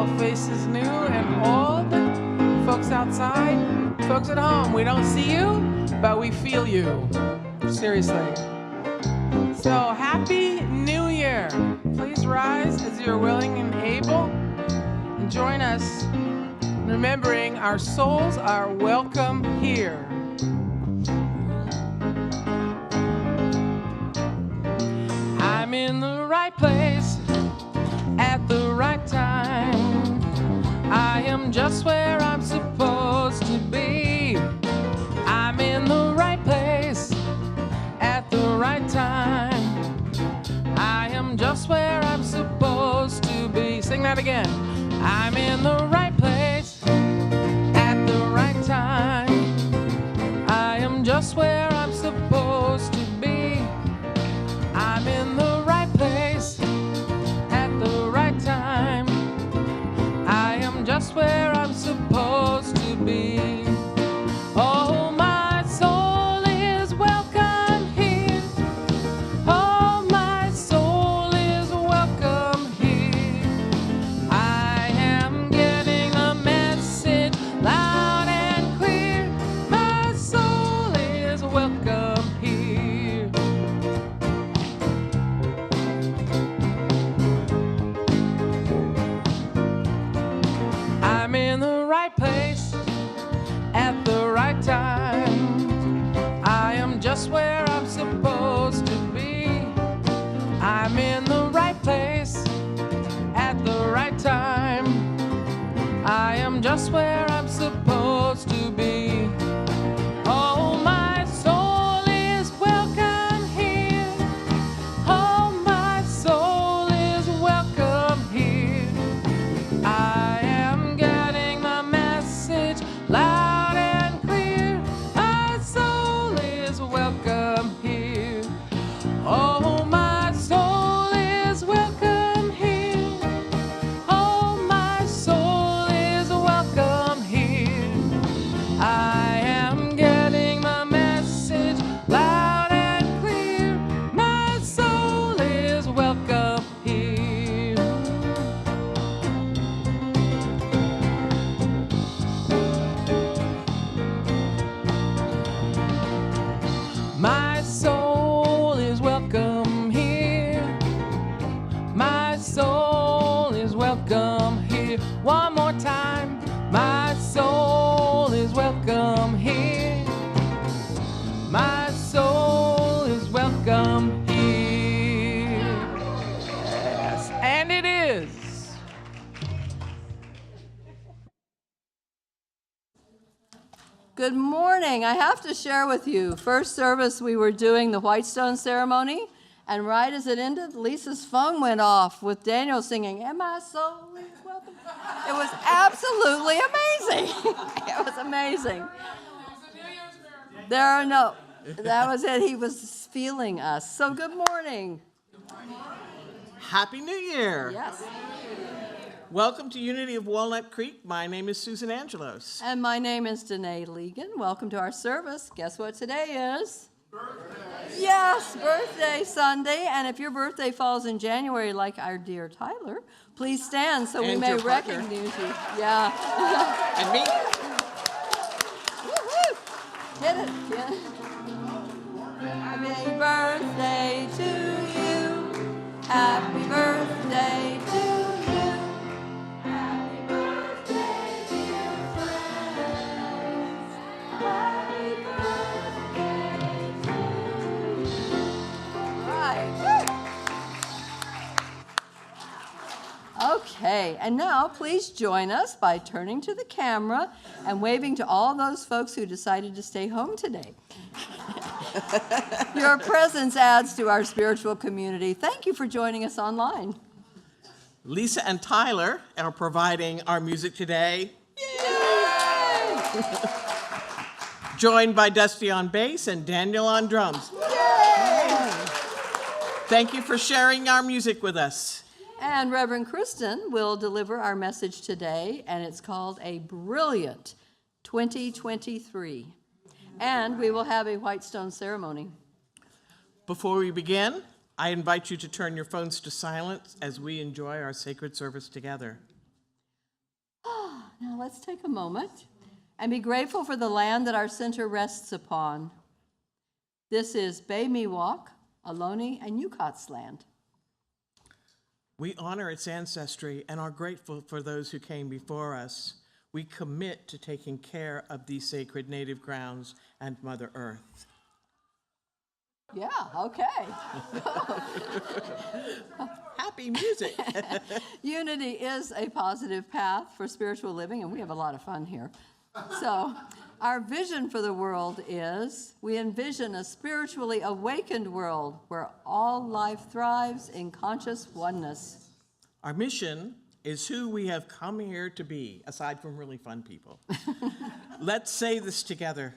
all faces new, and all the folks outside, folks at home. We don't see you, but we feel you. Seriously. So happy New Year. Please rise as you're willing and able, and join us remembering our souls are welcome here. I'm in the right place at the right time. I am just where I'm supposed to be. I'm in the right place at the right time. I am just where I'm supposed to be. Sing that again. I'm in the right place at the right time. I am just where I'm supposed to be. I'm in the right place at the right time. I am just where I'm supposed to be. Oh, my soul is welcome here. Oh, my soul is welcome here. I am getting a message loud and clear. My soul is welcome here. I'm in the right place at the right time. I am just where I'm supposed to be. I'm in the right place at the right time. I am just where I'm supposed to be. Oh, my soul is welcome here. Oh, my soul is welcome here. I am getting the message loud and clear. My soul is welcome here. Oh, my soul is welcome here. Oh, my soul is welcome here. I am getting the message loud and clear. My soul is welcome here. My soul is welcome here. My soul is welcome here. One more time. My soul is welcome here. My soul is welcome here. Yes, and it is. Good morning. I have to share with you, first service we were doing the Whitestone ceremony, and right as it ended, Lisa's phone went off with Daniel singing, "And my soul is welcome." It was absolutely amazing. It was amazing. That was it. He was feeling us. So good morning. Happy New Year. Yes. Welcome to Unity of Walnut Creek. My name is Susan Angelos. And my name is Danae Legan. Welcome to our service. Guess what today is? Birthday. Yes, birthday Sunday. And if your birthday falls in January like our dear Tyler, please stand so we And may your partner. recognize you. Yeah. And me. Woo-hoo. Get it. Get it. Happy birthday to you. Happy birthday to you. Happy birthday, dear friends. Happy birthday to you. Right. Woo. Okay, and now please join us by turning to the camera and waving to all those folks who decided to stay home today. Your presence adds to our spiritual community. Thank you for joining us online. Lisa and Tyler are providing our music today. Yay! Joined by Dusty on bass and Daniel on drums. Yay! Thank you for sharing our music with us. And Reverend Kristin will deliver our message today, and it's called A Brilliant 2023. And we will have a Whitestone ceremony. Before we begin, I invite you to turn your phones to silence as we enjoy our sacred service together. Now let's take a moment and be grateful for the land that our center rests upon. This is Bay Miwok, Ohlone, and Yukat's land. We honor its ancestry and are grateful for those who came before us. We commit to taking care of these sacred native grounds and Mother Earth. Yeah, okay. Happy music. Unity is a positive path for spiritual living, and we have a lot of fun here. So, our vision for the world is we envision a spiritually awakened world where all life thrives in conscious oneness. Our mission is who we have come here to be, aside from really fun people. Let's say this together.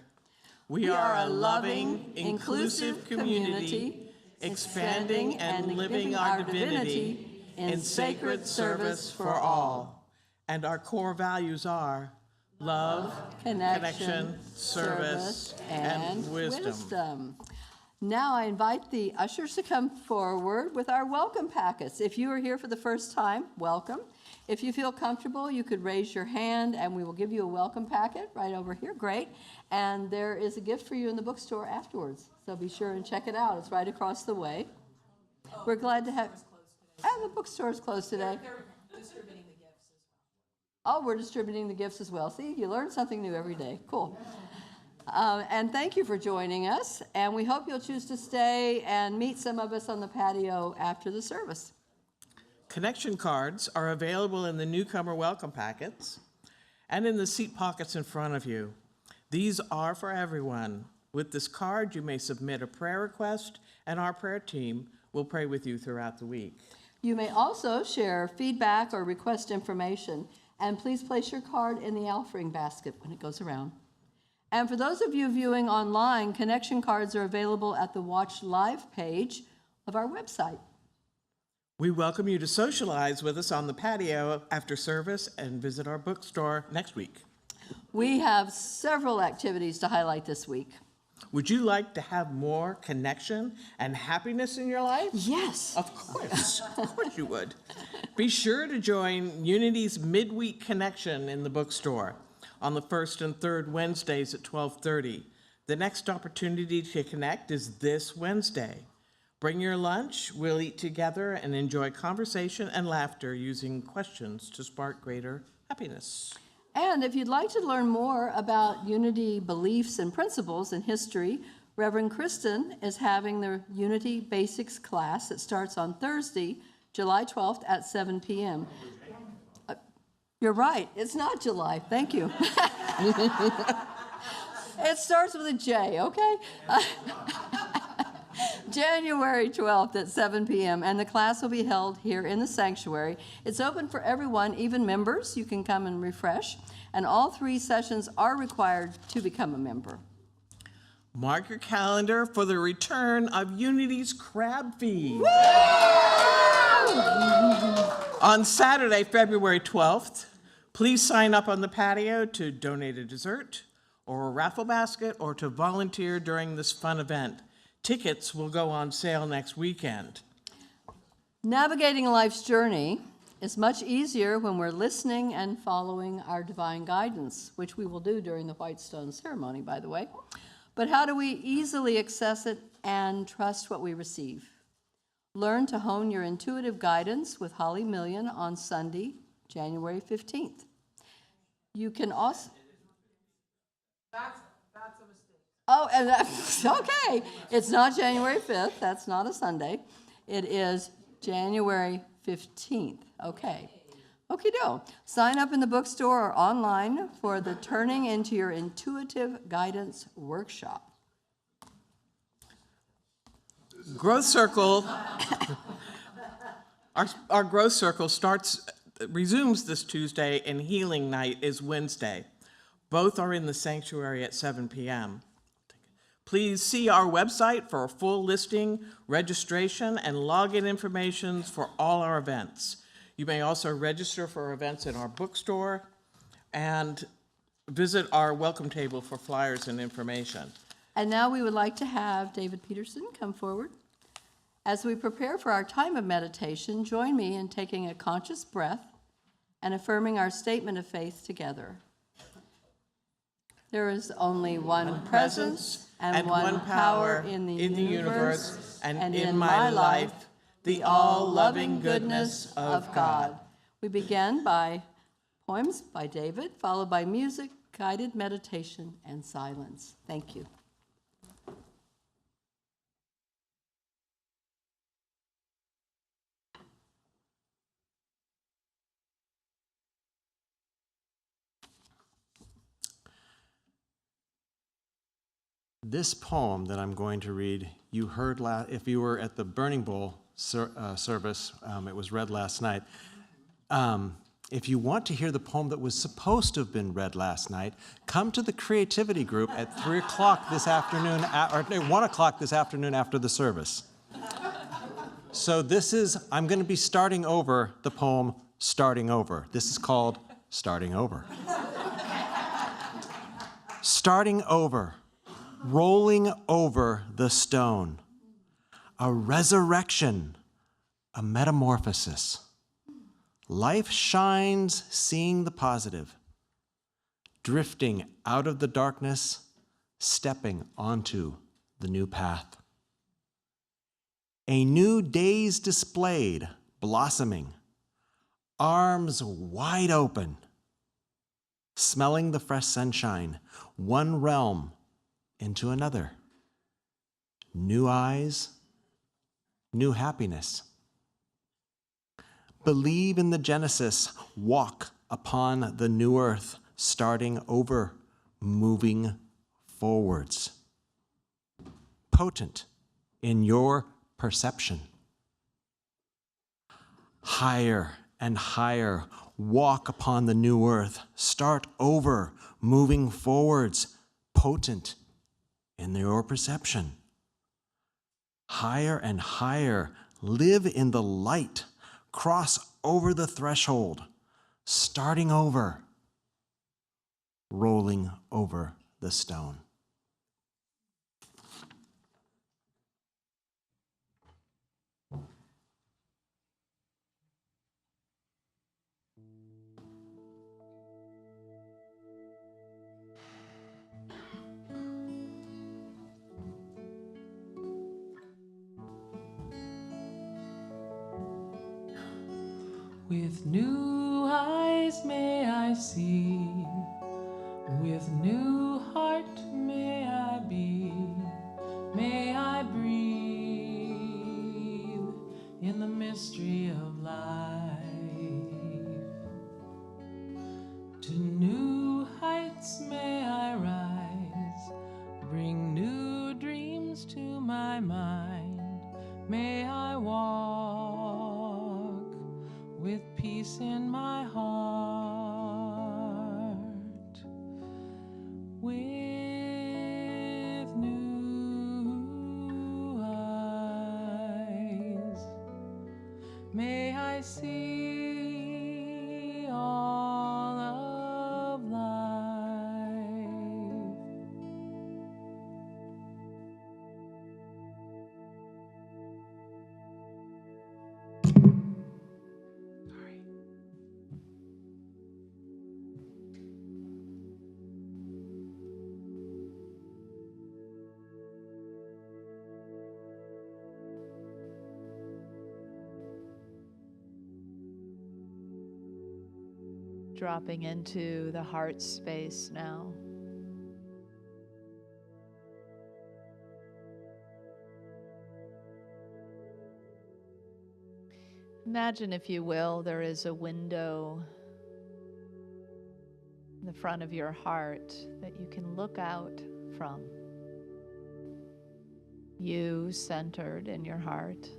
We are a loving, inclusive community, expanding and living our divinity in sacred service for all. And our core values are love, connection, service, and wisdom. Now I invite the ushers to come forward with our welcome packets. If you are here for the first time, welcome. If you feel comfortable, you could raise your hand and we will give you a welcome packet right over here. Great. And there is a gift for you in the bookstore afterwards. So be sure and check it out. It's right across the way. We're glad to have... the bookstore is closed today. They're distributing the gifts as well. Oh, we're distributing the gifts as well. See, you learn something new every day. Cool. And thank you for joining us. And we hope you'll choose to stay and meet some of us on the patio after the service. Connection cards are available in the newcomer welcome packets and in the seat pockets in front of you. These are for everyone. With this card, you may submit a prayer request, and our prayer team will pray with you throughout the week. You may also share feedback or request information, and please place your card in the offering basket when it goes around. And for those of you viewing online, connection cards are available at the Watch Live page of our website. We welcome you to socialize with us on the patio after service and visit our bookstore next week. We have several activities to highlight this week. Would you like to have more connection and happiness in your life? Yes. Of course you would. Be sure to join Unity's midweek connection in the bookstore on the first and third Wednesdays at 12:30. The next opportunity to connect is this Wednesday. Bring your lunch, we'll eat together and enjoy conversation and laughter using questions to spark greater happiness. And if you'd like to learn more about Unity beliefs and principles in history, Reverend Kristin is having the Unity Basics class that starts on Thursday, July 12th at 7 p.m. You're right, it's not July, thank you. It starts with a J, okay? January 12th at 7 p.m., and the class will be held here in the sanctuary. It's open for everyone, even members. You can come and refresh, and all 3 sessions are required to become a member. Mark your calendar for the return of Unity's Crab Feed. On Saturday, February 12th, please sign up on the patio to donate a dessert or a raffle basket or to volunteer during this fun event. Tickets will go on sale next weekend. Navigating life's journey is much easier when we're listening and following our divine guidance, which we will do during the White Stone ceremony, by the way. But how do we easily access it and trust what we receive? Learn to hone your intuitive guidance with Holly Million on Sunday, January 15th. You can also... That's a mistake. Oh, and that's okay. It's not January 5th. That's not a Sunday. It is January 15th. Okay. Okie-doke. Sign up in the bookstore or online for the Turning into Your Intuitive Guidance workshop. Growth Circle, our Growth Circle resumes this Tuesday, and Healing Night is Wednesday. Both are in the sanctuary at 7 p.m. Please see our website for a full listing, registration, and login information for all our events. You may also register for events in our bookstore and visit our welcome table for flyers and information. And now we would like to have David Peterson come forward. As we prepare for our time of meditation, join me in taking a conscious breath and affirming our statement of faith together. There is only one presence and one power in the universe and in my life, the all-loving goodness of God. We begin by poems by David, followed by music, guided meditation, and silence. Thank you. This poem that I'm going to read, you heard if you were at the Burning Bowl service, it was read last night. If you want to hear the poem that was supposed to have been read last night, come to the creativity group at 3 o'clock this afternoon, or 1 o'clock this afternoon after the service. So I'm going to be starting over the poem Starting Over. This is called Starting Over. Starting over. Rolling over the stone, a resurrection, a metamorphosis. Life shines seeing the positive, drifting out of the darkness, stepping onto the new path. A new day's displayed, blossoming, arms wide open, smelling the fresh sunshine, one realm into another. New eyes, new happiness. Believe in the Genesis, walk upon the new earth, starting over, moving forwards. Potent in your perception. Higher and higher, walk upon the new earth, start over, moving forwards. Potent in your perception. Higher and higher, live in the light, cross over the threshold, starting over, rolling over the stone. With new eyes may I see, with new heart may I be, may I breathe in the mystery of life. To new heights may I rise, bring new dreams to my mind, may I walk with peace in my heart, with new eyes, may I see all of life. Dropping into the heart space now. Imagine, if you will, there is a window in the front of your heart that you can look out from. You centered in your heart.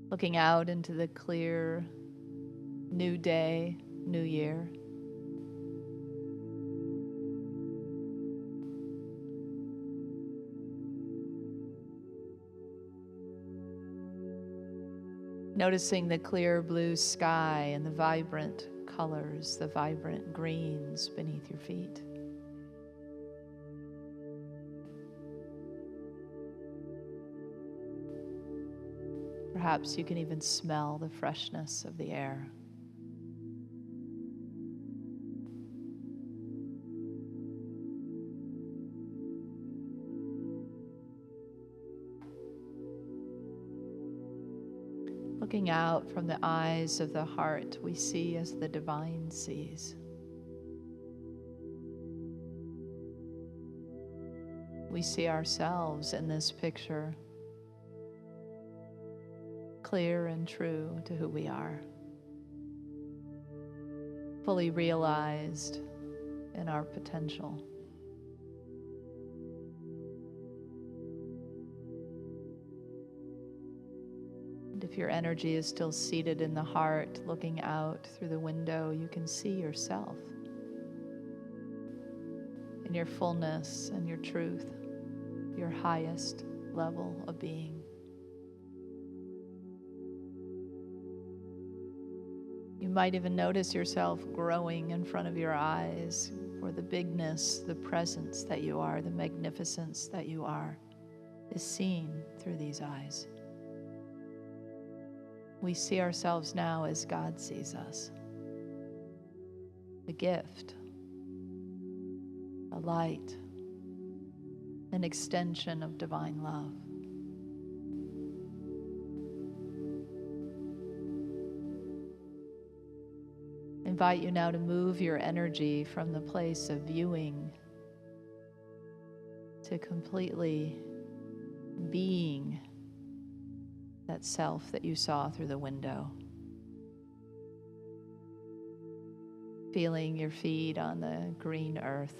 Looking out into the clear new day, new year. Noticing the clear blue sky and the vibrant colors, the vibrant greens beneath your feet. Perhaps you can even smell the freshness of the air. Looking out from the eyes of the heart, we see as the divine sees. We see ourselves in this picture, clear and true to who we are, fully realized in our potential. And if your energy is still seated in the heart, looking out through the window, you can see yourself in your fullness and your truth, your highest level of being. You might even notice yourself growing in front of your eyes, for the bigness, the presence that you are, the magnificence that you are, is seen through these eyes. We see ourselves now as God sees us. A gift, a light, an extension of divine love. I invite you now to move your energy from the place of viewing to completely being that self that you saw through the window. Feeling your feet on the green earth.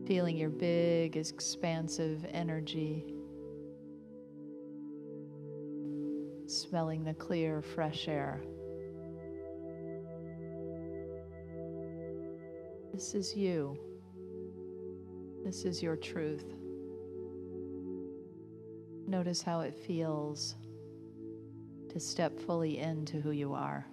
Feeling your big, expansive energy. Smelling the clear, fresh air. This is you. This is your truth. Notice how it feels to step fully into who you are.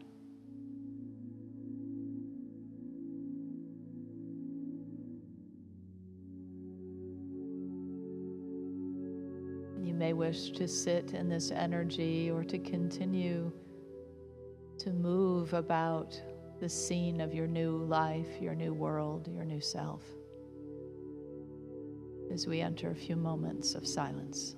You may wish to sit in this energy or to continue to move about the scene of your new life, your new world, your new self, as we enter a few moments of silence.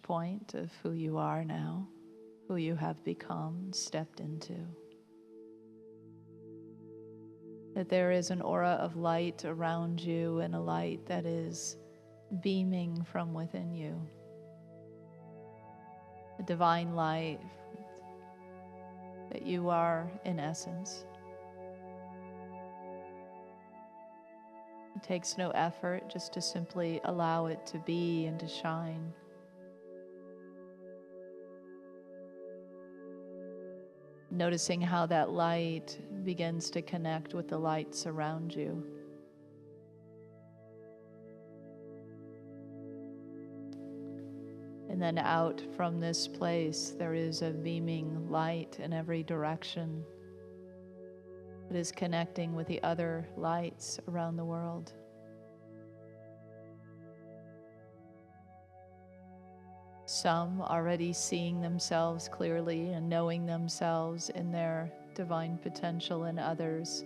Point of who you are now. who you have become, stepped into. That there is an aura of light around you and a light that is beaming from within you. A divine light that you are in essence. It takes no effort just to simply allow it to be and to shine. Noticing how that light begins to connect with the lights around you. And then out from this place, there is a beaming light in every direction that is connecting with the other lights around the world. Some already seeing themselves clearly and knowing themselves in their divine potential, and others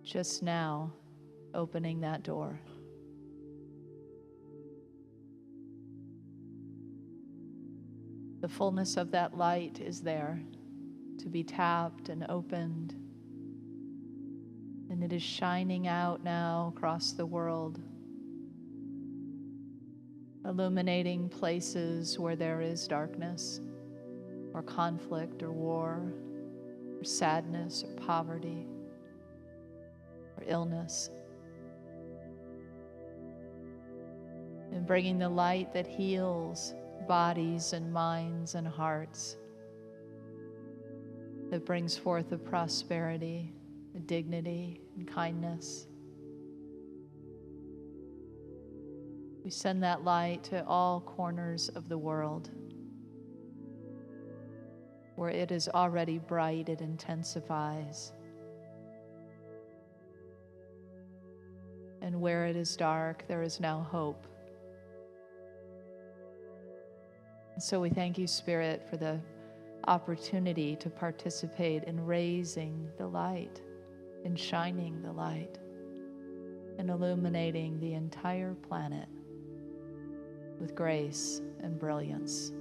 just now opening that door. The fullness of that light is there to be tapped and opened, and it is shining out now across the world, illuminating places where there is darkness, or conflict, or war, or sadness, or poverty, or illness. And bringing the light that heals bodies and minds and hearts, that brings forth a prosperity, a dignity, and kindness. We send that light to all corners of the world. Where it is already bright, it intensifies. And where it is dark, there is now hope. And so we thank you, Spirit, for the opportunity to participate in raising the light, in shining the light, and illuminating the entire planet with grace and brilliance.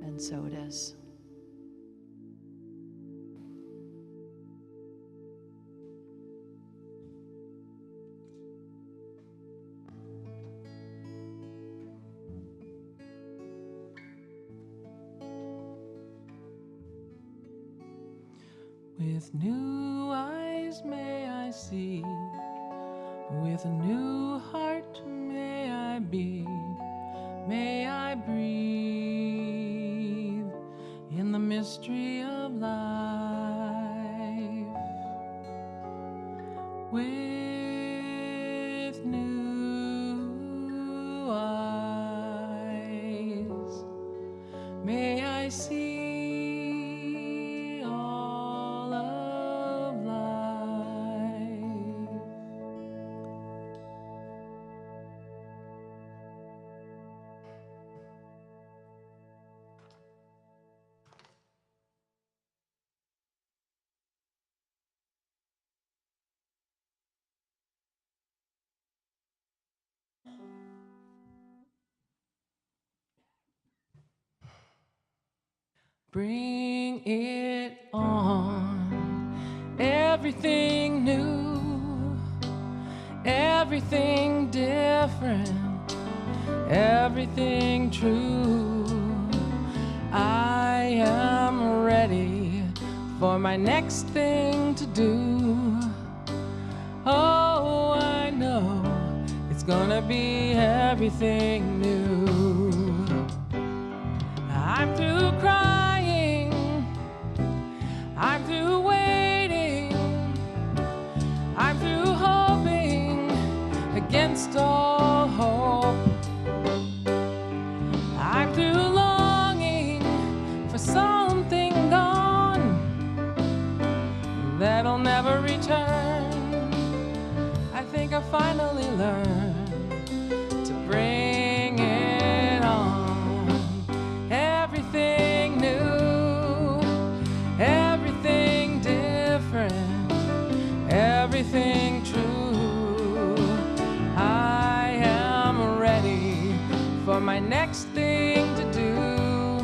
And so it is. With new eyes may I see, with a new heart may I be, may I breathe in the mystery of life. With new eyes may I see all of life. Bring it on, everything new, everything different, everything true. I am ready for my next thing to do. Oh, I know it's gonna be everything new. I'm through crying, I'm through waiting, I'm through hoping against all hope. I'm through longing for something gone that'll never return. I think I finally learned to bring it on. Everything new, everything different, everything true. I am ready for my next thing to do.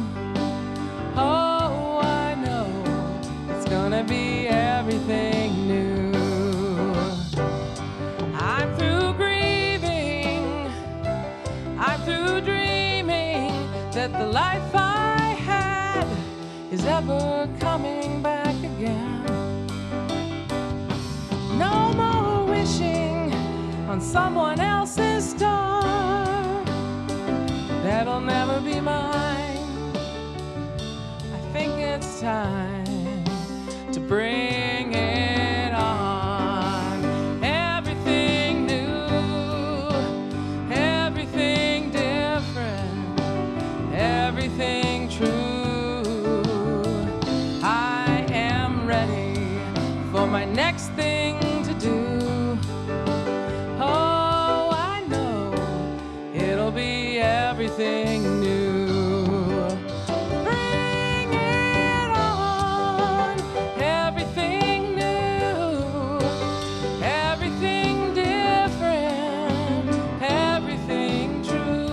the life I had is ever coming back again. No more wishing on someone else's star that'll never be mine. I think it's time to bring it on. Everything new, everything different, everything true. I am ready for my next thing to do. Oh, I know it'll be everything new. Bring it on, everything new, everything different, everything true.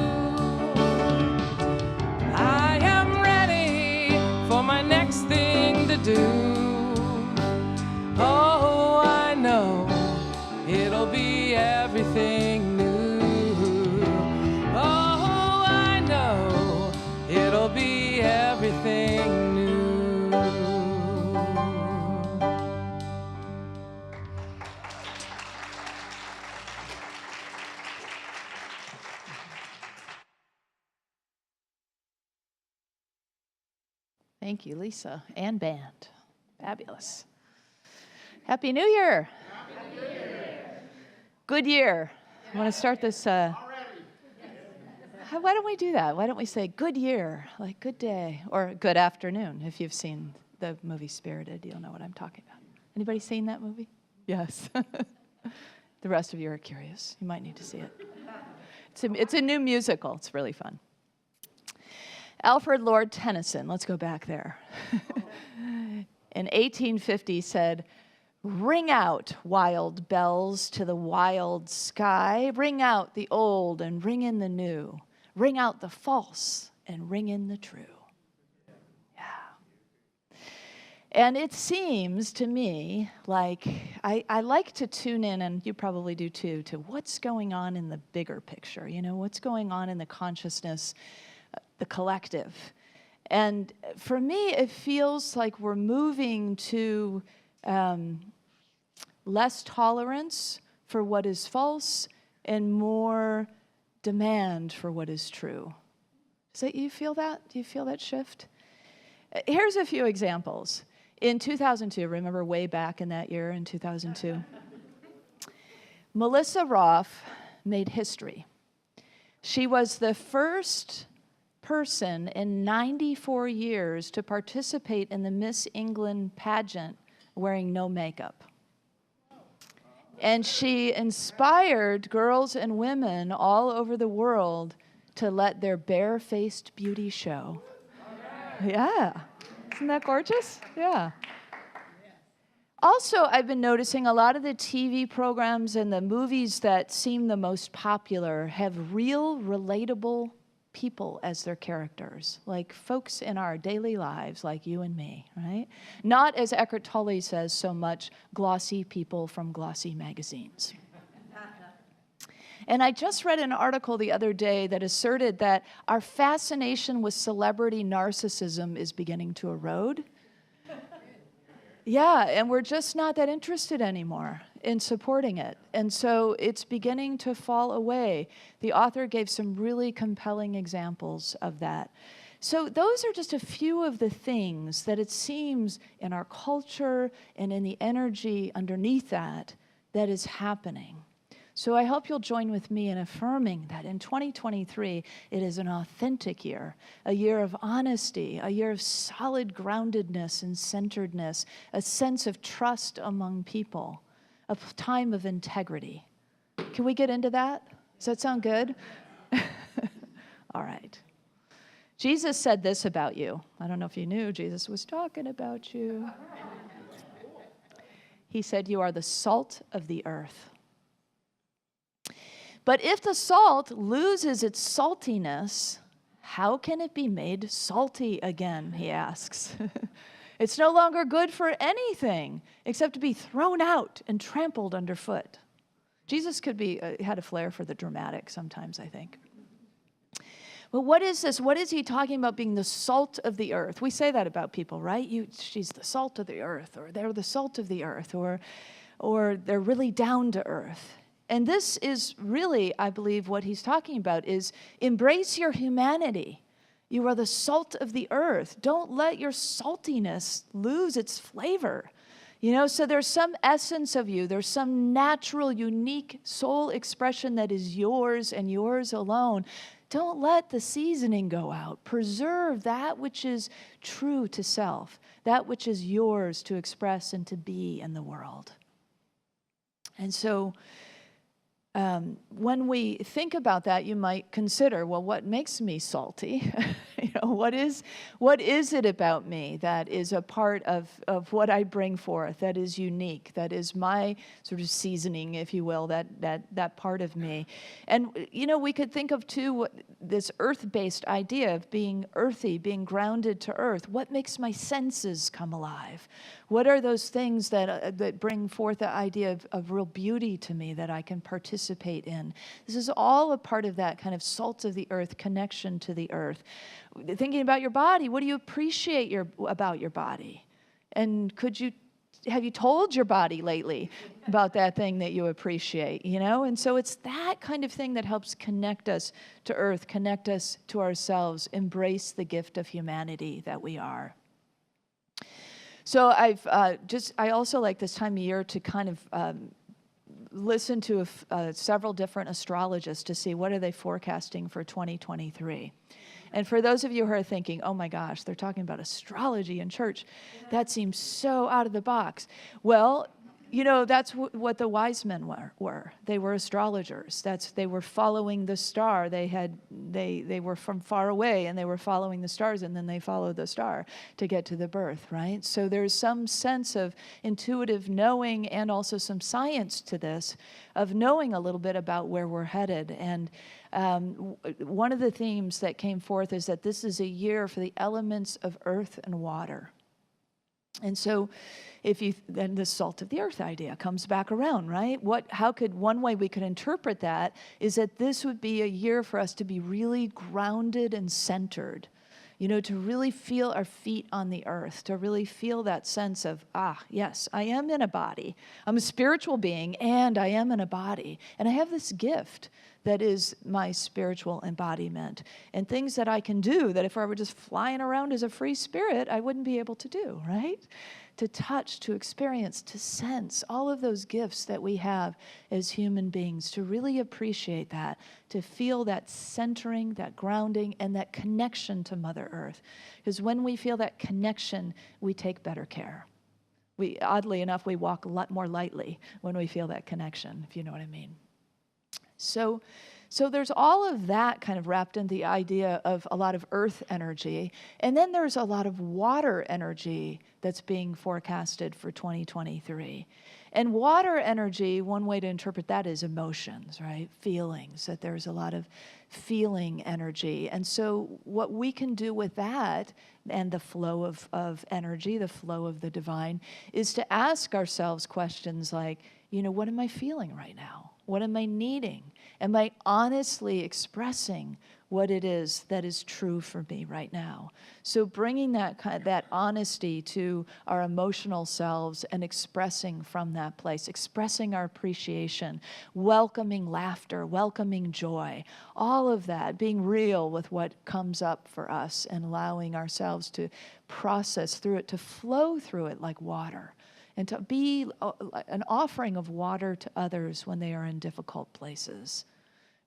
I am ready for my next thing to do. Oh, I know it'll be everything new. Oh, I know it'll be everything new. Thank you, Lisa and band. Fabulous. Happy New Year. Happy New Year. Good year. I want to start this. Why don't we do that? Why don't we say good year, like good day, or good afternoon? If you've seen the movie Spirited, you'll know what I'm talking about. Anybody seen that movie? Yes. The rest of you are curious. You might need to see it. It's a new musical. It's really fun. Alfred Lord Tennyson, let's go back there, in 1850 said, "Ring out, wild bells, to the wild sky. Ring out the old and ring in the new. Ring out the false and ring in the true." Yeah. And it seems to me like I like to tune in, and you probably do too, to what's going on in the bigger picture, what's going on in the consciousness, the collective. And for me, it feels like we're moving to less tolerance for what is false and more demand for what is true. You feel that? Do you feel that shift? Here's a few examples. In 2002, remember way back in that year, in 2002, Melissa Roth made history. She was the first person in 94 years to participate in the Miss England pageant wearing no makeup. And she inspired girls and women all over the world to let their bare-faced beauty show. Yeah. Isn't that gorgeous? Yeah. Also, I've been noticing a lot of the TV programs and the movies that seem the most popular have real, relatable people as their characters, like folks in our daily lives, like you and me, right? Not, as Eckhart Tolle says so much, glossy people from glossy magazines. And I just read an article the other day that asserted that our fascination with celebrity narcissism is beginning to erode. Yeah, and we're just not that interested anymore in supporting it. And so it's beginning to fall away. The author gave some really compelling examples of that. So those are just a few of the things that it seems in our culture and in the energy underneath that is happening. So I hope you'll join with me in affirming that in 2023, it is an authentic year, a year of honesty, a year of solid groundedness and centeredness, a sense of trust among people, a time of integrity. Can we get into that? Does that sound good? All right. Jesus said this about you. I don't know if you knew Jesus was talking about you. He said, "You are the salt of the earth. But if the salt loses its saltiness, how can it be made salty again?" he asks. It's no longer good for anything except to be thrown out and trampled underfoot. Jesus could be had a flair for the dramatic sometimes, I think. But what is this? What is he talking about being the salt of the earth? We say that about people, right? She's the salt of the earth, or they're the salt of the earth, or they're really down to earth. And this is really, I believe, what he's talking about is embrace your humanity. You are the salt of the earth. Don't let your saltiness lose its flavor. So there's some essence of you. There's some natural, unique soul expression that is yours and yours alone. Don't let the seasoning go out. Preserve that which is true to self, that which is yours to express and to be in the world. And so when we think about that, you might consider, well, what makes me salty? What is it about me that is a part of what I bring forth, that is unique, that is my sort of seasoning, if you will, that part of me? And, we could think of, too, this earth-based idea of being earthy, being grounded to earth. What makes my senses come alive? What are those things that bring forth the idea of real beauty to me that I can participate in? This is all a part of that kind of salt of the earth, connection to the earth. Thinking about your body, what do you appreciate about your body? And have you told your body lately about that thing that you appreciate, And so it's that kind of thing that helps connect us to earth, connect us to ourselves, embrace the gift of humanity that we are. So I also like this time of year to kind of listen to several different astrologists to see what are they forecasting for 2023. And for those of you who are thinking, oh my gosh, they're talking about astrology in church, that seems so out of the box. Well, that's what the wise men were. They were astrologers. They were following the star. They were from far away, and they were following the stars, and then they followed the star to get to the birth, right? So there's some sense of intuitive knowing and also some science to this, of knowing a little bit about where we're headed. And one of the themes that came forth is that this is a year for the elements of earth and water. And so then the salt of the earth idea comes back around, right? One way we could interpret that is that this would be a year for us to be really grounded and centered, to really feel our feet on the earth, to really feel that sense of, yes, I am in a body. I'm a spiritual being, and I am in a body. And I have this gift that is my spiritual embodiment, and things that I can do that if I were just flying around as a free spirit, I wouldn't be able to do, right? To touch, to experience, to sense, all of those gifts that we have as human beings, to really appreciate that, to feel that centering, that grounding, and that connection to Mother Earth. Because when we feel that connection, we take better care. Oddly enough, we walk a lot more lightly when we feel that connection, if you know what I mean. So there's all of that kind of wrapped in the idea of a lot of earth energy. And then there's a lot of water energy that's being forecasted for 2023. And water energy, one way to interpret that is emotions, right? Feelings, that there's a lot of feeling energy. And so what we can do with that and the flow of energy, the flow of the divine, is to ask ourselves questions like, what am I feeling right now? What am I needing? Am I honestly expressing what it is that is true for me right now? So bringing that honesty to our emotional selves and expressing from that place, expressing our appreciation, welcoming laughter, welcoming joy, all of that, being real with what comes up for us and allowing ourselves to process through it, to flow through it like water. And to be an offering of water to others when they are in difficult places.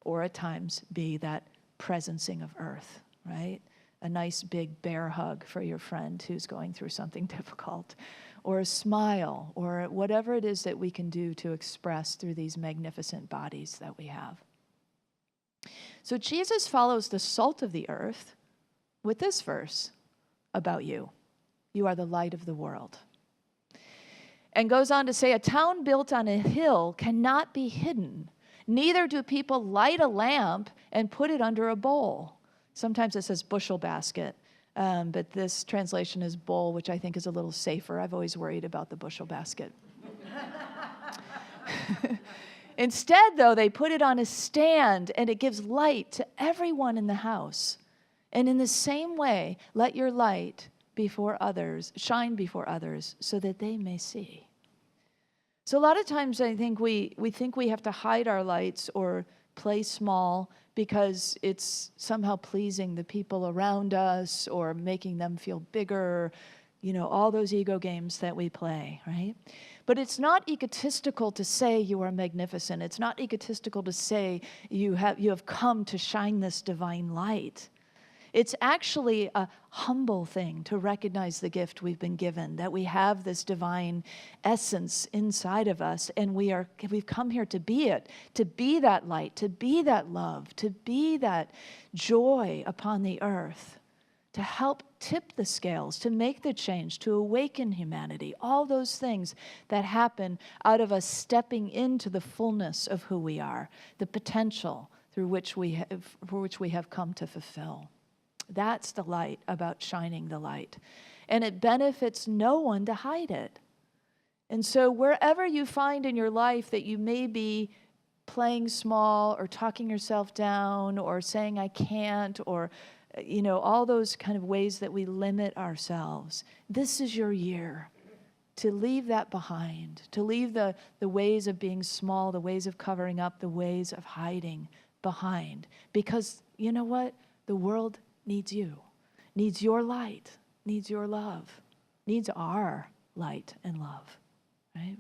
Or at times be that presencing of earth, right? A nice big bear hug for your friend who's going through something difficult. Or a smile, or whatever it is that we can do to express through these magnificent bodies that we have. So Jesus follows the salt of the earth with this verse about you. You are the light of the world. And goes on to say, a town built on a hill cannot be hidden. Neither do people light a lamp and put it under a bowl. Sometimes it says bushel basket, but this translation is bowl, which I think is a little safer. I've always worried about the bushel basket. Instead, though, they put it on a stand, and it gives light to everyone in the house. And in the same way, let your light before others, shine before others, so that they may see. So a lot of times I think we think we have to hide our lights or play small because it's somehow pleasing the people around us or making them feel bigger, all those ego games that we play, right? But it's not egotistical to say you are magnificent. It's not egotistical to say you have come to shine this divine light. It's actually a humble thing to recognize the gift we've been given, that we have this divine essence inside of us, and we've come here to be it, to be that light, to be that love, to be that joy upon the earth, to help tip the scales, to make the change, to awaken humanity, all those things that happen out of us stepping into the fullness of who we are, the potential for which we have come to fulfill. That's the light about shining the light. And it benefits no one to hide it. And so wherever you find in your life that you may be playing small or talking yourself down or saying I can't or all those kind of ways that we limit ourselves, this is your year to leave that behind, to leave the ways of being small, the ways of covering up, the ways of hiding behind. Because you know what? The world needs you, needs your light, needs your love, needs our light and love, right?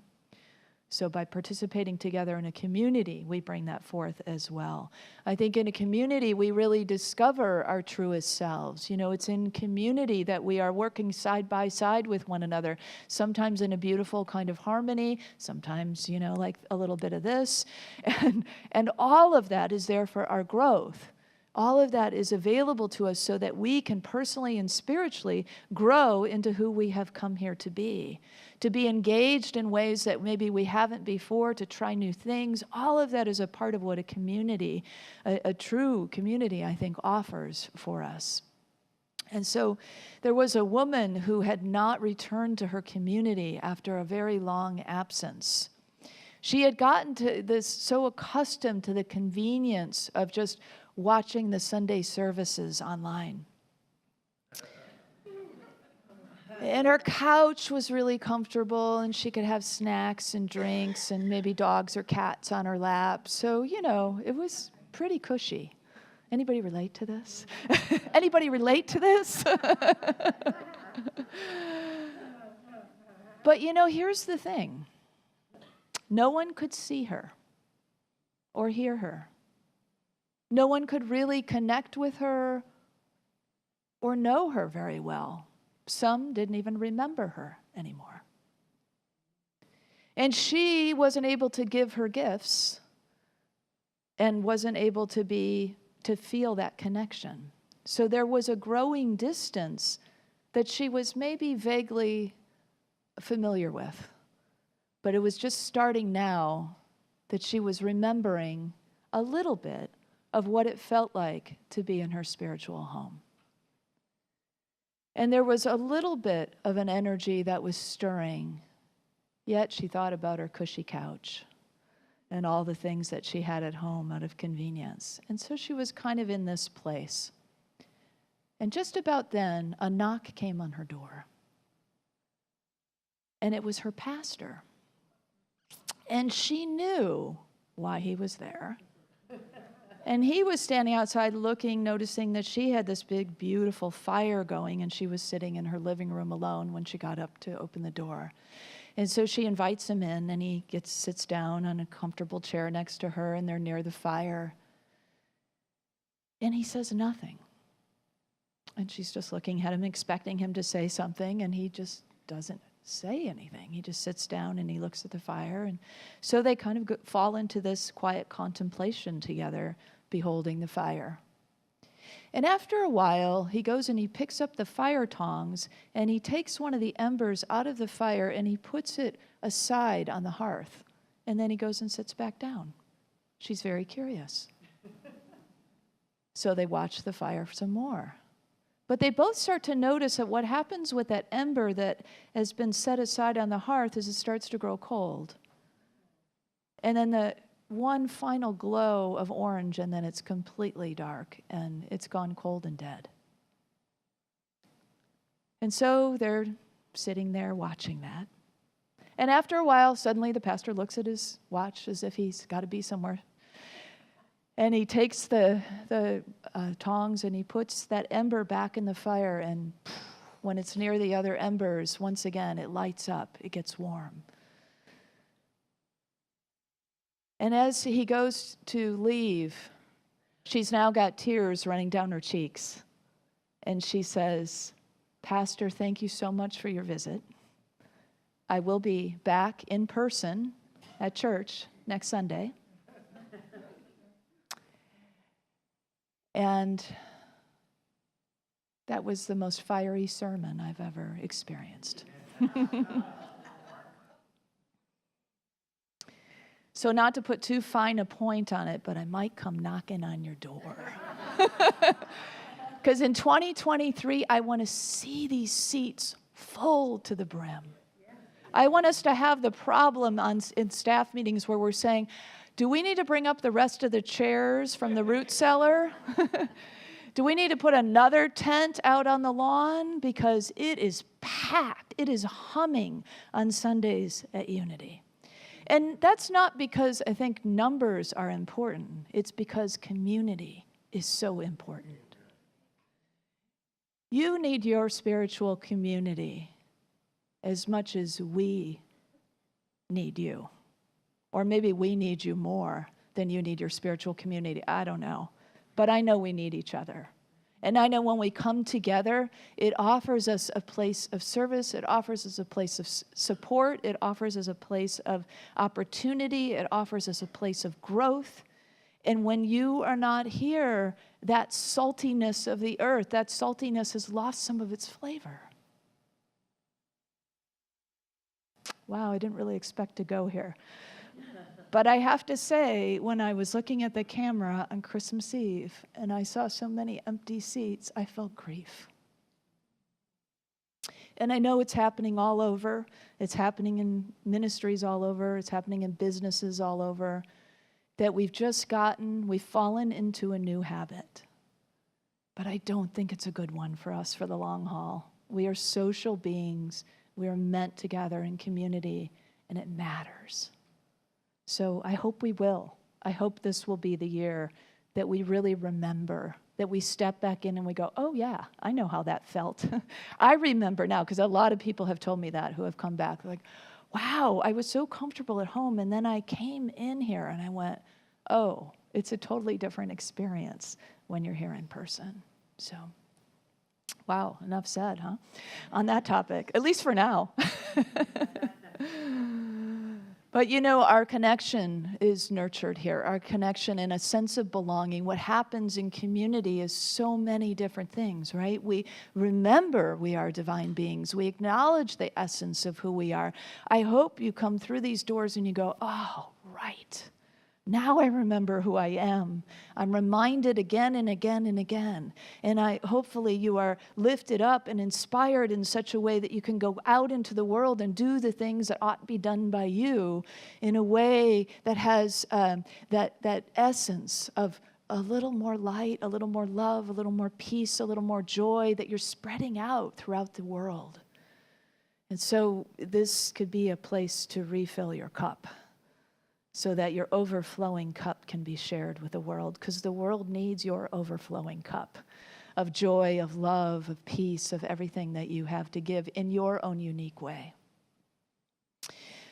So by participating together in a community, we bring that forth as well. I think in a community, we really discover our truest selves. It's in community that we are working side by side with one another, sometimes in a beautiful kind of harmony, sometimes, like a little bit of this. And all of that is there for our growth. All of that is available to us so that we can personally and spiritually grow into who we have come here to be engaged in ways that maybe we haven't before, to try new things. All of that is a part of what a community, a true community, I think, offers for us. And so there was a woman who had not returned to her community after a very long absence. She had gotten to this so accustomed to the convenience of just watching the Sunday services online. And her couch was really comfortable, and she could have snacks and drinks and maybe dogs or cats on her lap. So, it was pretty cushy. Anybody relate to this? Anybody relate to this? But, here's the thing. No one could see her or hear her. No one could really connect with her or know her very well. Some didn't even remember her anymore. And she wasn't able to give her gifts and wasn't able to feel that connection. So there was a growing distance that she was maybe vaguely familiar with. But it was just starting now that she was remembering a little bit of what it felt like to be in her spiritual home. And there was a little bit of an energy that was stirring, yet she thought about her cushy couch and all the things that she had at home out of convenience. And so she was kind of in this place. And just about then, a knock came on her door. And it was her pastor. And she knew why he was there. And he was standing outside looking, noticing that she had this big, beautiful fire going, and she was sitting in her living room alone when she got up to open the door. And so she invites him in, and he sits down on a comfortable chair next to her, and they're near the fire. And he says nothing. And she's just looking at him, expecting him to say something, and he just doesn't say anything. He just sits down and he looks at the fire. And so they kind of fall into this quiet contemplation together, beholding the fire. And after a while, he goes and he picks up the fire tongs and he takes one of the embers out of the fire and he puts it aside on the hearth. And then he goes and sits back down. She's very curious. So they watch the fire some more. But they both start to notice that what happens with that ember that has been set aside on the hearth is it starts to grow cold. And then one final glow of orange, and then it's completely dark, and it's gone cold and dead. And so they're sitting there watching that. And after a while, suddenly the pastor looks at his watch as if he's got to be somewhere. And he takes the tongs and he puts that ember back in the fire, and when it's near the other embers, once again, it lights up, it gets warm. And as he goes to leave, she's now got tears running down her cheeks. And she says, "Pastor, thank you so much for your visit. I will be back in person at church next Sunday." And that was the most fiery sermon I've ever experienced. So not to put too fine a point on it, but I might come knocking on your door. Because in 2023, I want to see these seats full to the brim. I want us to have the problem in staff meetings where we're saying, do we need to bring up the rest of the chairs from the root cellar? Do we need to put another tent out on the lawn? Because it is packed. It is humming on Sundays at Unity. And that's not because I think numbers are important. It's because community is so important. You need your spiritual community as much as we need you. Or maybe we need you more than you need your spiritual community. I don't know. But I know we need each other. And I know when we come together, it offers us a place of service. It offers us a place of support. It offers us a place of opportunity. It offers us a place of growth. And when you are not here, that saltiness of the earth, that saltiness has lost some of its flavor. Wow, I didn't really expect to go here. But I have to say, when I was looking at the camera on Christmas Eve and I saw so many empty seats, I felt grief. And I know it's happening all over. It's happening in ministries all over. It's happening in businesses all over. That we've fallen into a new habit. But I don't think it's a good one for us for the long haul. We are social beings. We are meant to gather in community, and it matters. So I hope we will. I hope this will be the year that we really remember, that we step back in and we go, oh yeah, I know how that felt. I remember now, because a lot of people have told me that who have come back. Like, wow, I was so comfortable at home, and then I came in here and I went, oh, it's a totally different experience when you're here in person. So, wow, enough said, huh? On that topic, at least for now. But you know, our connection is nurtured here, our connection and a sense of belonging. What happens in community is so many different things, right? We remember we are divine beings. We acknowledge the essence of who we are. I hope you come through these doors and you go, oh, right. Now I remember who I am. I'm reminded again and again and again. And hopefully you are lifted up and inspired in such a way that you can go out into the world and do the things that ought to be done by you in a way that has that essence of a little more light, a little more love, a little more peace, a little more joy that you're spreading out throughout the world. And so this could be a place to refill your cup, so that your overflowing cup can be shared with the world, because the world needs your overflowing cup of joy, of love, of peace, of everything that you have to give in your own unique way.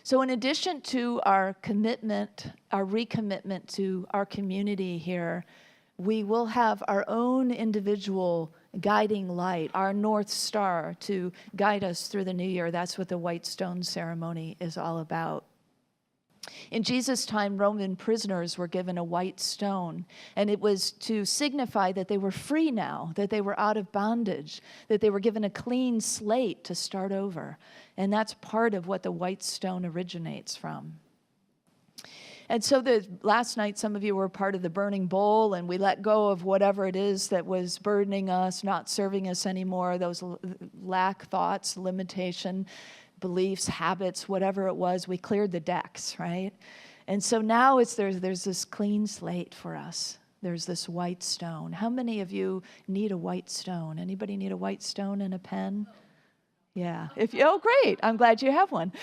So in addition to our commitment, our recommitment to our community here, we will have our own individual guiding light, our North Star to guide us through the new year. That's what the White Stone Ceremony is all about. In Jesus' time, Roman prisoners were given a white stone, and it was to signify that they were free now, that they were out of bondage, that they were given a clean slate to start over. And that's part of what the white stone originates from. And so last night, some of you were part of the burning bowl, and we let go of whatever it is that was burdening us, not serving us anymore, those lack thoughts, limitation, beliefs, habits, whatever it was. We cleared the decks, right? And so now there's this clean slate for us. There's this white stone. How many of you need a white stone? Anybody need a white stone and a pen? Yeah. Oh, great. I'm glad you have one.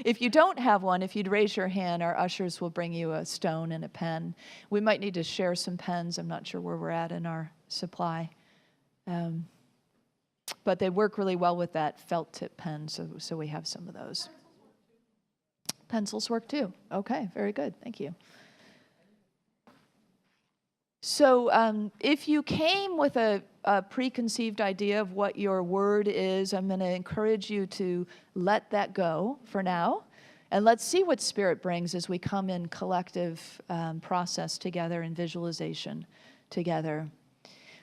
If you don't have one, if you'd raise your hand, our ushers will bring you a stone and a pen. We might need to share some pens. I'm not sure where we're at in our supply. But they work really well with that felt tip pen, so we have some of those. Pencils work too. Okay, very good. Thank you. So if you came with a preconceived idea of what your word is, I'm going to encourage you to let that go for now. And let's see what Spirit brings as we come in collective process together and visualization together.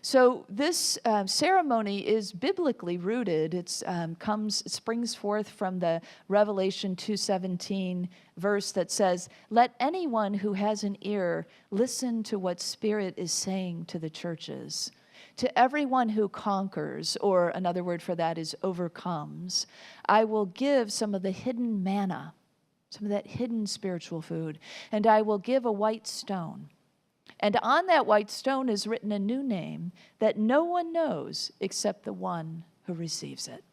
So this ceremony is biblically rooted. It springs forth from the Revelation 2:17 verse that says, "Let anyone who has an ear listen to what Spirit is saying to the churches. To everyone who conquers," or another word for that is overcomes, "I will give some of the hidden manna," some of that hidden spiritual food, "and I will give a white stone. And on that white stone is written a new name that no one knows except the one who receives it."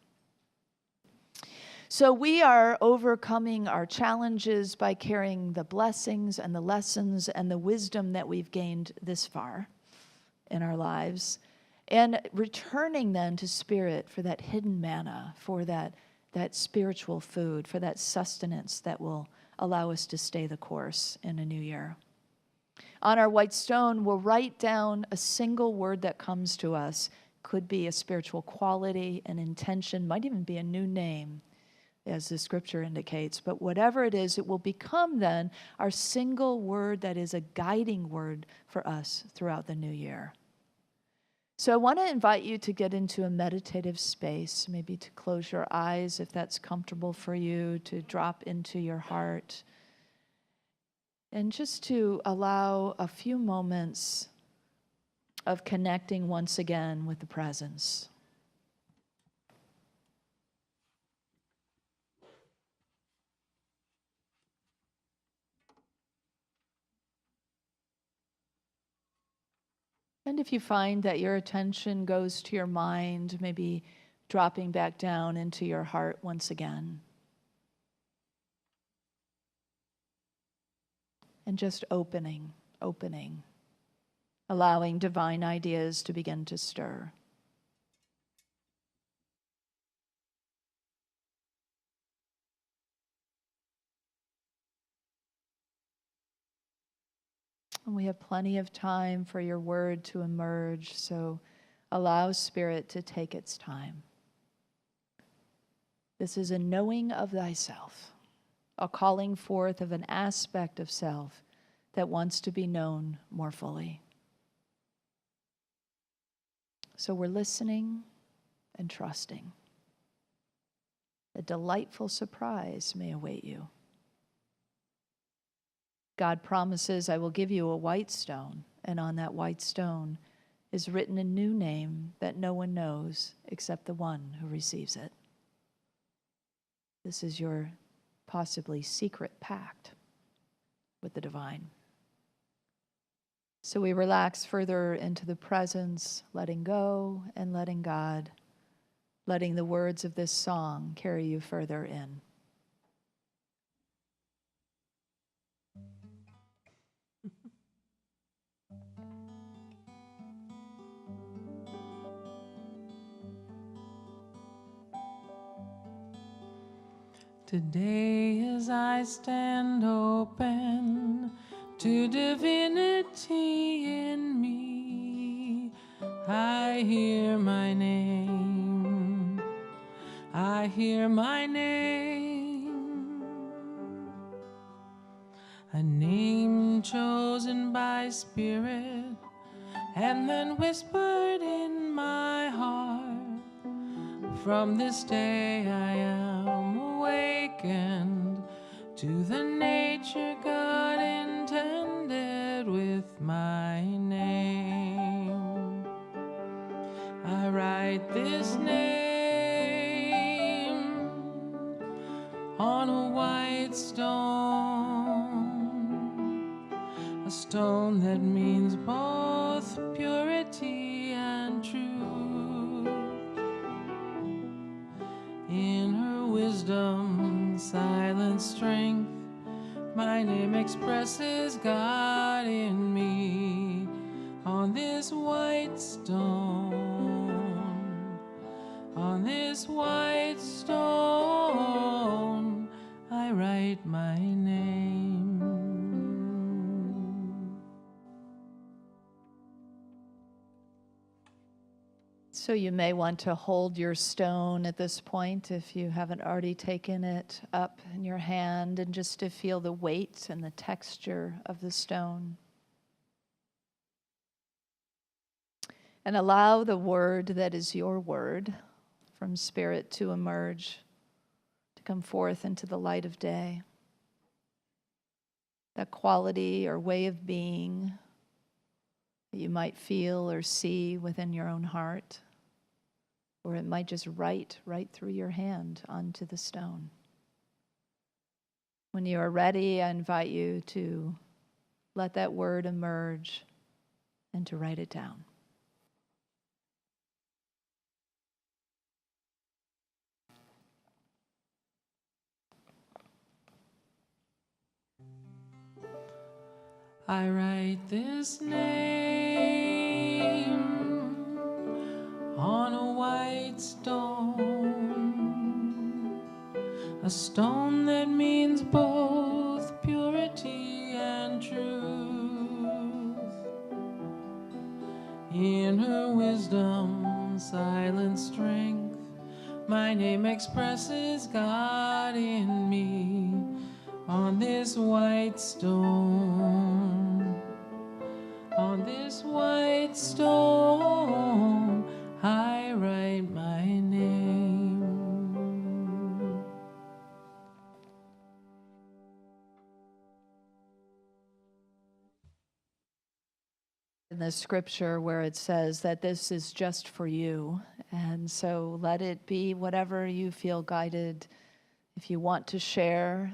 So we are overcoming our challenges by carrying the blessings and the lessons and the wisdom that we've gained this far in our lives, and returning then to Spirit for that hidden manna, for that spiritual food, for that sustenance that will allow us to stay the course in a new year. On our white stone, we'll write down a single word that comes to us. Could be a spiritual quality, an intention, might even be a new name, as the scripture indicates. But whatever it is, it will become then our single word that is a guiding word for us throughout the new year. So I want to invite you to get into a meditative space, maybe to close your eyes if that's comfortable for you, to drop into your heart, and just to allow a few moments of connecting once again with the presence. And if you find that your attention goes to your mind, maybe dropping back down into your heart once again. And just opening, allowing divine ideas to begin to stir. And we have plenty of time for your word to emerge, so allow Spirit to take its time. This is a knowing of thyself, a calling forth of an aspect of self that wants to be known more fully. So we're listening and trusting. A delightful surprise may await you. God promises, "I will give you a white stone, and on that white stone is written a new name that no one knows except the one who receives it." This is your possibly secret pact with the divine. So we relax further into the presence, letting go and letting God, letting the words of this song carry you further in. Today as I stand open to divinity in me, I hear my name, I hear my name, a name chosen by Spirit and then whispered in my heart. From this day I am awakened to the nature God intended with my name. I write this name on a white stone. stone that means both purity and truth. In her wisdom, silent strength, my name expresses God in me. On this white stone, on this white stone, I write my name. So you may want to hold your stone at this point if you haven't already taken it up in your hand, and just to feel the weight and the texture of the stone. And allow the word that is your word from Spirit to emerge, to come forth into the light of day. That quality or way of being that you might feel or see within your own heart, or it might just write right through your hand onto the stone. When you are ready, I invite you to let that word emerge and to write it down. I write this name on a white stone, a stone that means both purity and truth. In her wisdom, silent strength, my name expresses God in me. On this white stone, on this white stone, I write my name. In the scripture where it says that this is just for you, and so let it be whatever you feel guided. If you want to share,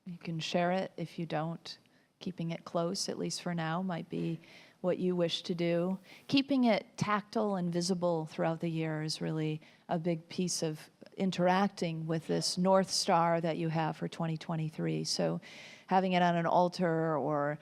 you can share it. If you don't, keeping it close, at least for now, might be what you wish to do. Keeping it tactile and visible throughout the year is really a big piece of interacting with this North Star that you have for 2023. So having it on an altar or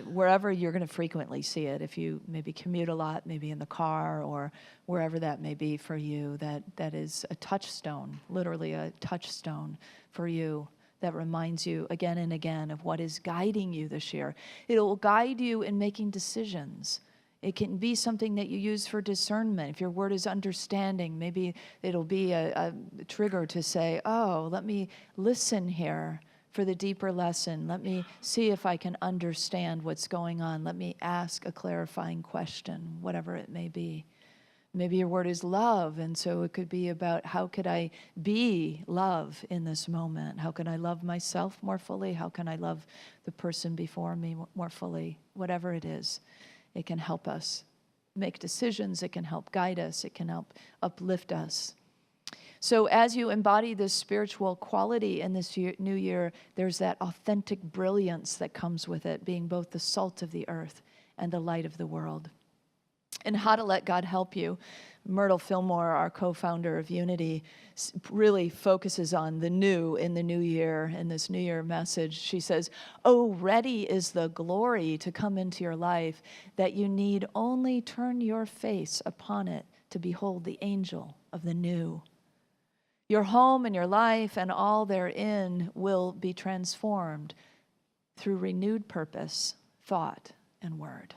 wherever you're going to frequently see it, if you maybe commute a lot, maybe in the car or wherever that may be for you, that is a touchstone, literally a touchstone for you that reminds you again and again of what is guiding you this year. It will guide you in making decisions. It can be something that you use for discernment. If your word is understanding, maybe it'll be a trigger to say, oh, let me listen here for the deeper lesson. Let me see if I can understand what's going on. Let me ask a clarifying question, whatever it may be. Maybe your word is love, and so it could be about how could I be love in this moment? How can I love myself more fully? How can I love the person before me more fully? Whatever it is, it can help us make decisions. It can help guide us. It can help uplift us. So as you embody this spiritual quality in this new year, there's that authentic brilliance that comes with it, being both the salt of the earth and the light of the world. And how to let God help you. Myrtle Fillmore, our co-founder of Unity, really focuses on the new in the new year. In this new year message, she says, "Oh, ready is the glory to come into your life, that you need only turn your face upon it to behold the angel of the new. Your home and your life and all therein will be transformed through renewed purpose, thought, and word."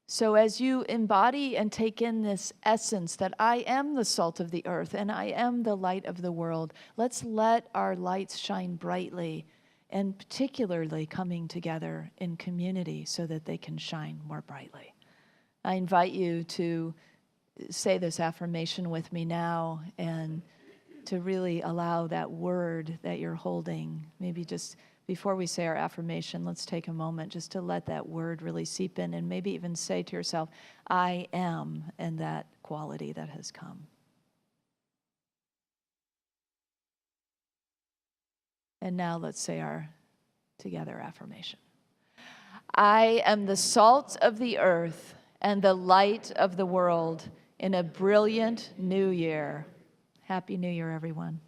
So as you embody and take in this essence that I am the salt of the earth and I am the light of the world, let's let our lights shine brightly, and particularly coming together in community so that they can shine more brightly. I invite you to say this affirmation with me now and to really allow that word that you're holding, maybe just before we say our affirmation, let's take a moment just to let that word really seep in and maybe even say to yourself, I am, and that quality that has come. And now let's say our together affirmation. I am the salt of the earth and the light of the world in a brilliant new year. Happy New Year, everyone.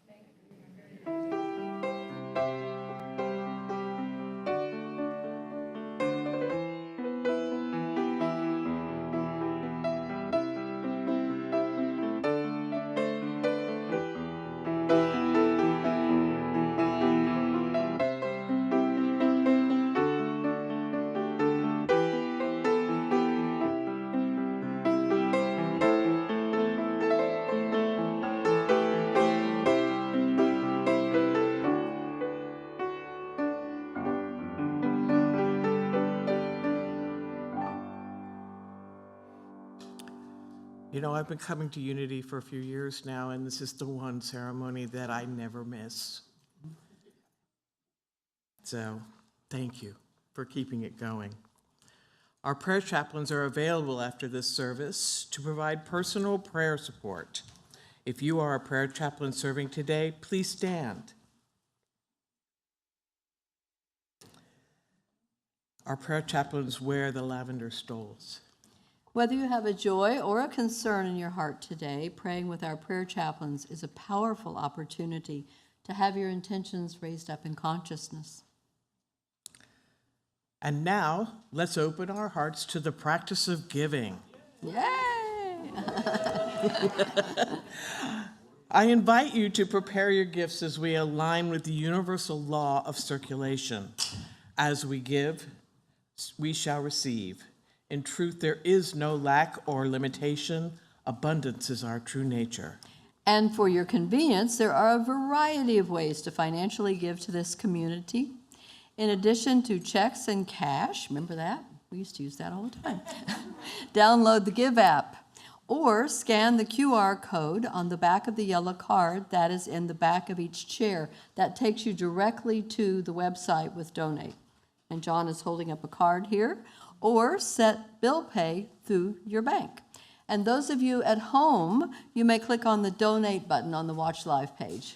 You know, I've been coming to Unity for a few years now, and this is the one ceremony that I never miss. So, thank you for keeping it going. Our prayer chaplains are available after this service to provide personal prayer support. If you are a prayer chaplain serving today, please stand. Our prayer chaplains wear the lavender stoles. Whether you have a joy or a concern in your heart today, praying with our prayer chaplains is a powerful opportunity to have your intentions raised up in consciousness. And now, let's open our hearts to the practice of giving. Yay! I invite you to prepare your gifts as we align with the universal law of circulation. As we give, we shall receive. In truth, there is no lack or limitation. Abundance is our true nature. And for your convenience, there are a variety of ways to financially give to this community. In addition to checks and cash, remember that? We used to use that all the time. Download the Give app or scan the QR code on the back of the yellow card that is in the back of each chair. That takes you directly to the website with Donate. And John is holding up a card here. Or set bill pay through your bank. And those of you at home, you may click on the Donate button on the Watch Live page.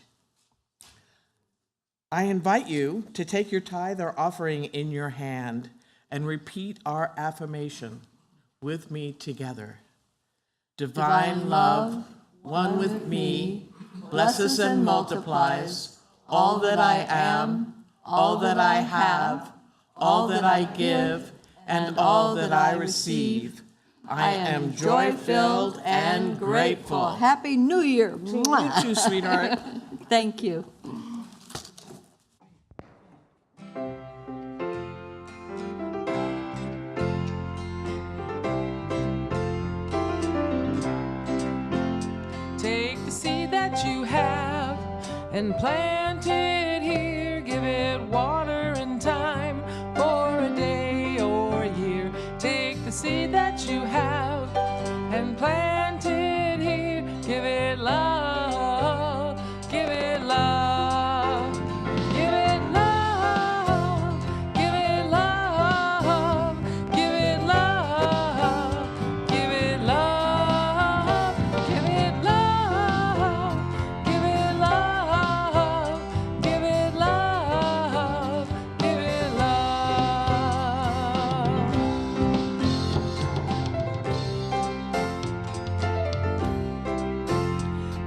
I invite you to take your tithe or offering in your hand and repeat our affirmation with me together. Divine love, one with me, blesses and multiplies all that I am, all that I have, all that I give, and all that I receive. I am joy-filled and grateful. Happy New Year. You too, sweetheart. Thank you. Take the seed that you have and plant it here. Give it water and time for a day or a year. Take the seed that you have and plant it here. Give it love. Give it love. Give it love. Give it love. Give it love. Give it love. Give it love. Give it love. Give it love. Give it love.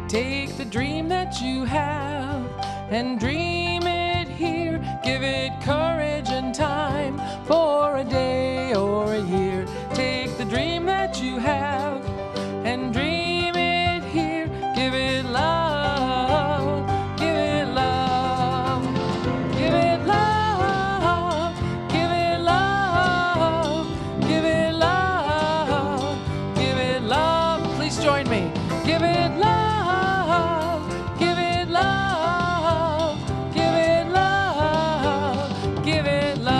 Take the dream that you have and dream it here. Give it courage and time for a day or a year. Take the dream that you have and dream it here. Give it love. Give it love. Give it love. Give it love. Give it love. Give it love. Please join me. Give it love. Give it love. Give it love. Give it love.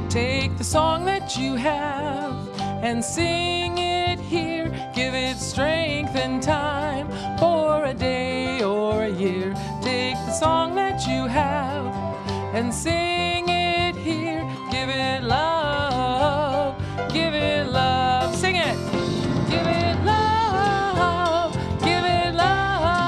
Take the song that you have and sing it here. Give it strength and time for a day or a year. Take the song that you have and sing it here. Give it love. Give it love. Sing it. Give it love. Give it love.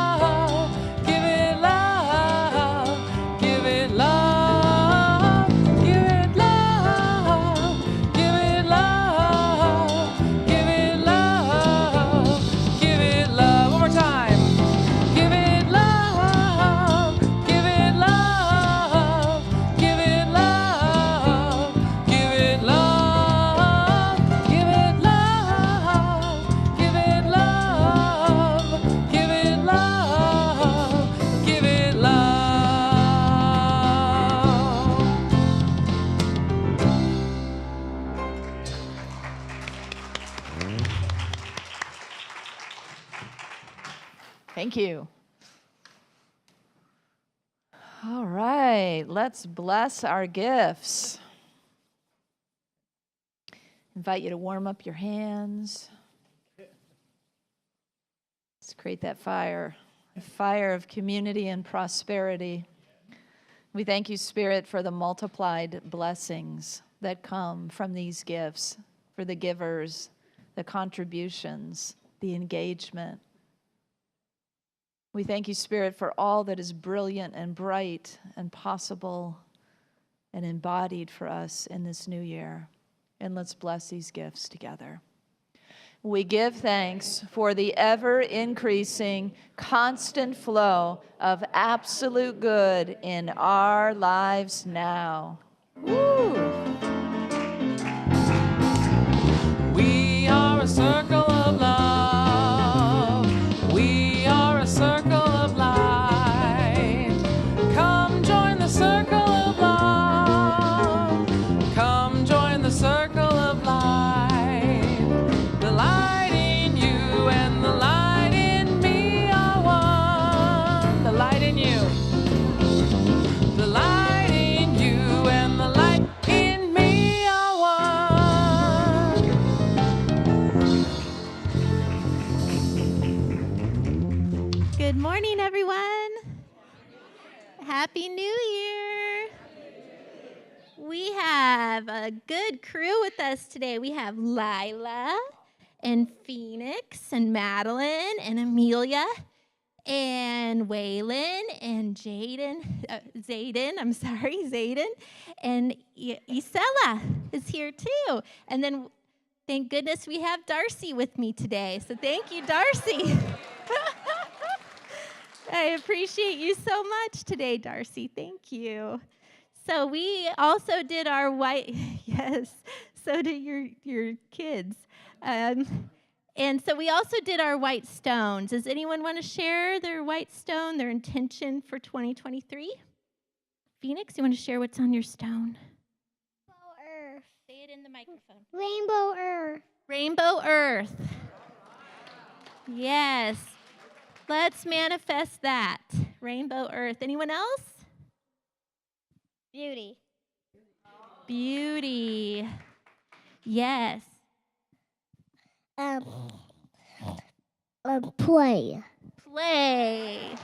Thank you. All right, let's bless our gifts. Invite you to warm up your hands. Let's create that fire, a fire of community and prosperity. We thank you, Spirit, for the multiplied blessings that come from these gifts, for the givers, the contributions, the engagement. We thank you, Spirit, for all that is brilliant and bright and possible and embodied for us in this new year. And let's bless these gifts together. We give thanks for the ever-increasing, constant flow of absolute good in our lives now. Woo! We are a circle of love. We are a circle of light. Come join the circle of love. Come join the circle of light. The light in you and the light in me are one. The light in you. The light in you and the light in me are one. Good morning, everyone. Happy New Year. We have a good crew with us today. We have Lila and Phoenix and Madeline and Amelia and Waylon and Zayden, and Isela is here too. And then thank goodness we have Darcy with me today. So thank you, Darcy. I appreciate you so much today, Darcy. Thank you. So we also did our yes, so did your kids. And so we also did our white stones. Does anyone want to share their white stone, their intention for 2023? Phoenix, you want to share what's on your stone? Rainbow Earth. Say it in the microphone. Rainbow Earth. Rainbow Earth. Yes. Let's manifest that. Rainbow Earth. Anyone else? Beauty. Beauty. Yes. Play. Play.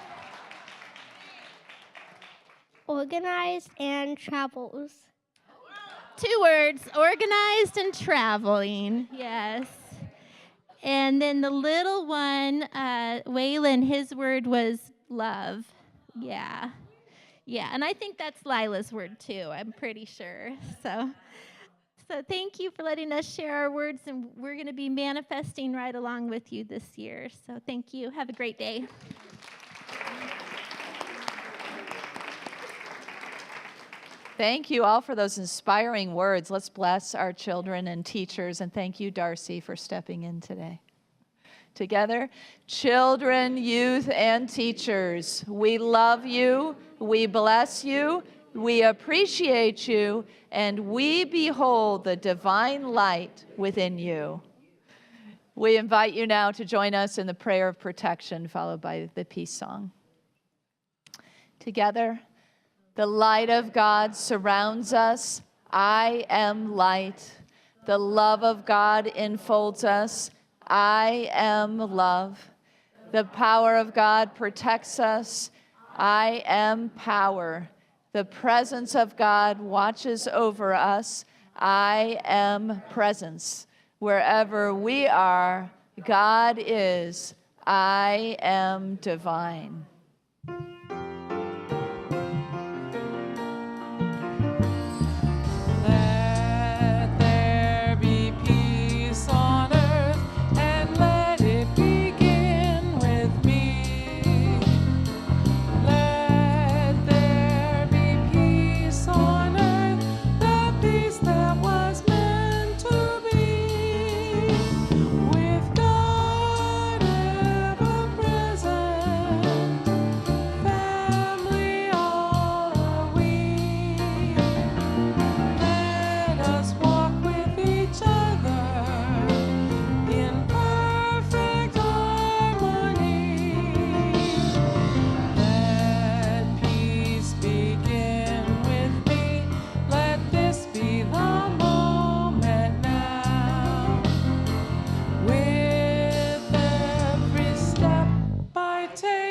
Organized and travels. 2 words, organized and traveling. Yes. And then the little one, Waylon, his word was love. Yeah. Yeah, and I think that's Lila's word too, I'm pretty sure. So thank you for letting us share our words, and we're going to be manifesting right along with you this year. So thank you. Have a great day. Thank you all for those inspiring words. Let's bless our children and teachers, and thank you, Darcy, for stepping in today. Together, children, youth, and teachers, we love you, we bless you, we appreciate you, and we behold the divine light within you. We invite you now to join us in the prayer of protection, followed by the peace song. Together, the light of God surrounds us. I am light. The love of God enfolds us. I am love. The power of God protects us. I am power. The presence of God watches over us. I am presence. Wherever we are, God is. I am divine. Let there be peace on earth, and let it begin with me. Let there be peace on earth, the peace that was meant to be, with God ever present.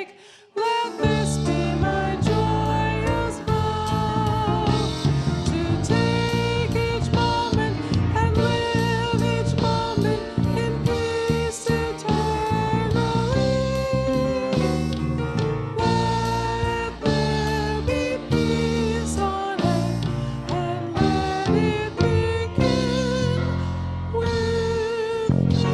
take. Let this be my joyous vow, to take each moment and live each moment in peace eternally. Let there be peace on earth, and let it begin with me.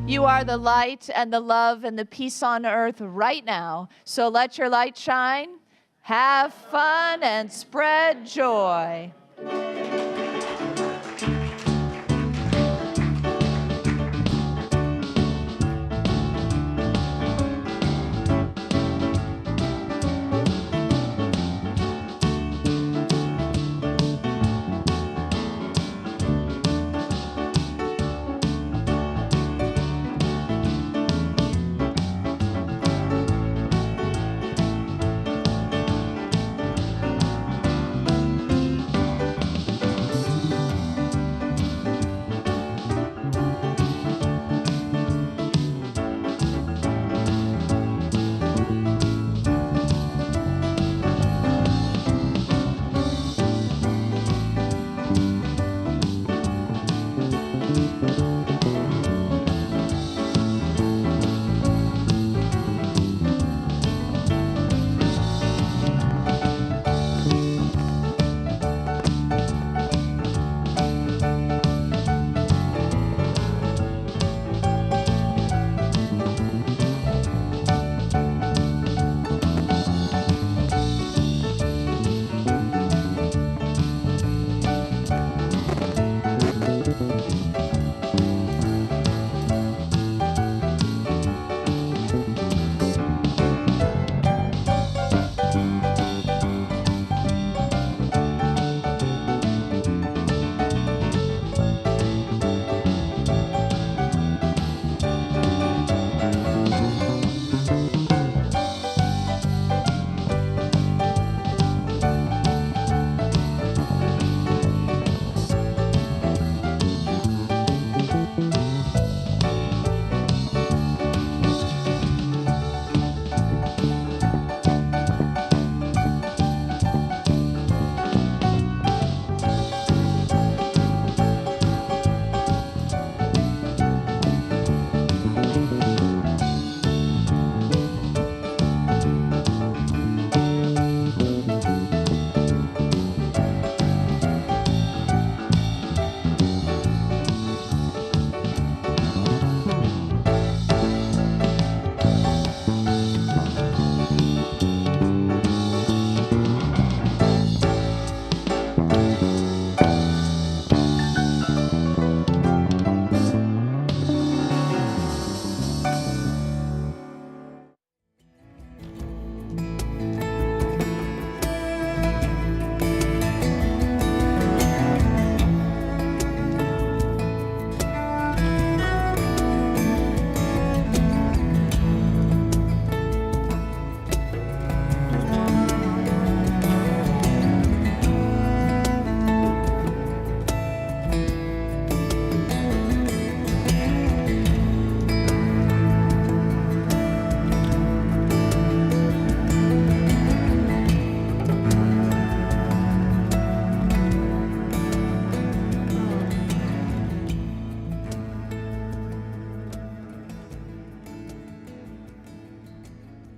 You are the light and the love and the peace on earth right now. So let your light shine, have fun, and spread joy.